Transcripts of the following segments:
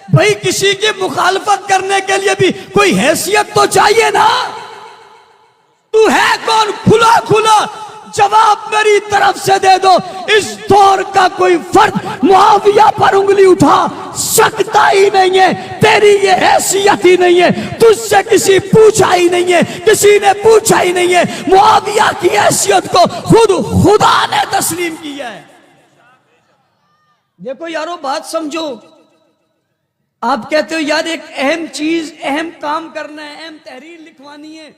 بھائی کسی کی مخالفت کرنے کے لیے بھی کوئی حیثیت تو چاہیے نا. تو ہے کون؟ کھلا کھلا جواب میری طرف سے دے دو. اس دور کا کوئی فرد معاویہ پر انگلی اٹھا سکتا ہی نہیں ہے. تیری یہ حیثیت ہی نہیں ہے, تجھ سے کسی پوچھا ہی نہیں ہے, کسی نے پوچھا ہی نہیں ہے. معاویہ کی حیثیت کو خود خدا نے تسلیم کیا ہے. دیکھو یارو بات سمجھو. آپ کہتے ہو یار ایک اہم چیز, اہم کام کرنا ہے, اہم تحریر لکھوانی ہے.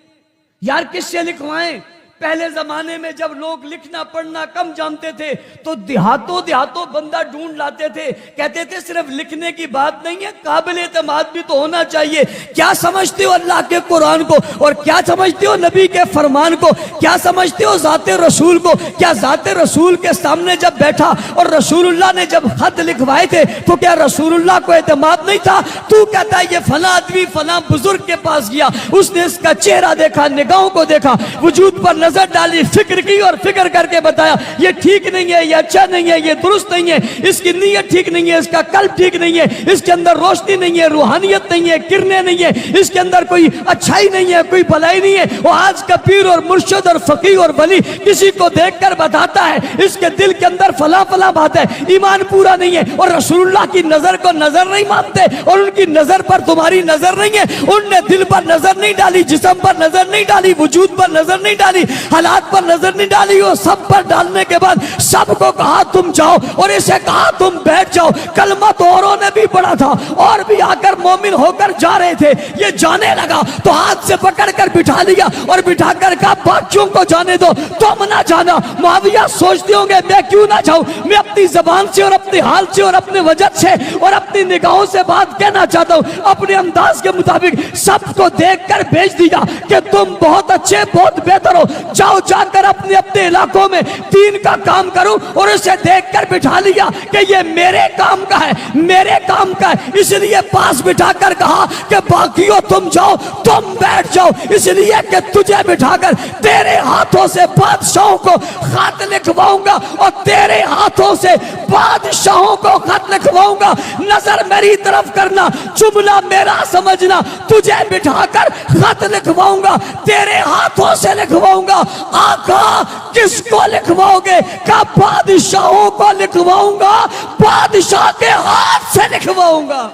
یار کس سے لکھوائیں؟ پہلے زمانے میں جب لوگ لکھنا پڑھنا کم جانتے تھے تو دیہاتوں بندہ ڈھونڈ لاتے تھے. کہتے تھے صرف لکھنے کی بات نہیں ہے, قابل اعتماد بھی تو ہونا چاہیے. کیا سمجھتے ہو اللہ کے قرآن کو, اور کیا سمجھتے ہو نبی کے فرمان کو, کیا سمجھتے ہو ذات رسول کو؟ کیا ذات رسول کے سامنے جب بیٹھا اور رسول اللہ نے جب خط لکھوائے تھے تو کیا رسول اللہ کو اعتماد نہیں تھا؟ تو کہتا ہے یہ فلاں آدمی فلاں بزرگ کے پاس گیا, اس نے اس کا چہرہ دیکھا, نگاہوں کو دیکھا, وجود پر نظر ڈالی, فکر کی اور فکر کر کے بتایا یہ ٹھیک نہیں ہے, یہ اچھا نہیں ہے, یہ درست نہیں ہے, اس کی نیت ٹھیک نہیں ہے, اس کا قلب ٹھیک نہیں ہے, اس کے اندر روشنی نہیں ہے, روحانیت نہیں ہے, کرنے نہیں ہے, اس کے اندر کوئی اچھائی نہیں ہے, کوئی بھلائی نہیں ہے. وہ آج کا پیر اور مرشد اور فقیہ اور ولی کسی کو دیکھ کر بتاتا ہے اس کے دل کے اندر فلاں فلاں بات ہے, ایمان پورا نہیں ہے, اور رسول اللہ کی نظر کو نظر نہیں مانتے, اور ان کی نظر پر تمہاری نظر نہیں ہے. ان نے دل پر نظر نہیں ڈالی, جسم پر نظر نہیں ڈالی, وجود پر نظر نہیں ڈالی, حالات پر نظر نہیں ڈالی. وہ سب پر ڈالنے کے بعد سب کو کہا تم جاؤ, اور اسے کہا تم بیٹھ جاؤ. کلمہ تو اوروں نے بھی پڑھا تھا, اور بھی آ کر مومن ہو کر جا رہے تھے. یہ جانے لگا تو ہاتھ سے پکڑ کر بٹھا لیا, اور بٹھا کر کہا باقیوں کو جانے دو, تم نہ جانا. معاویہ سوچتے ہوں گے میں کیوں نہ جاؤں, میں اپنی زبان سے اور اپنے حال سے اور اپنے وجد سے اور اپنی نگاہوں سے بات کہنا چاہتا ہوں. اپنے انداز کے مطابق سب کو دیکھ کر بھیج دیا کہ تم بہت اچھے, بہت بہتر ہو, جاؤ جا کر اپنے اپنے علاقوں میں دین کا کام کرو. اور اسے دیکھ کر بٹھا لیا کہ یہ میرے کام کا ہے, میرے کام کا ہے, اس لیے پاس بٹھا کر کہا کہ باقیوں تم جاؤ, تم بیٹھ جاؤ, اس لیے کہ تجھے بٹھا کر تیرے ہاتھوں سے بادشاہوں کو خط لکھواؤں گا, اور تیرے ہاتھوں سے بادشاہوں کو خط لکھواؤں گا. نظر میری طرف کرنا, جملہ میرا سمجھنا, تجھے بٹھا کر خط لکھواؤں گا, تیرے ہاتھوں سے لکھواؤں گا. آقا کس کو لکھواؤ گے؟ کہ بادشاہوں کو لکھواؤں گا, بادشاہ کے ہاتھ سے لکھواؤں گا.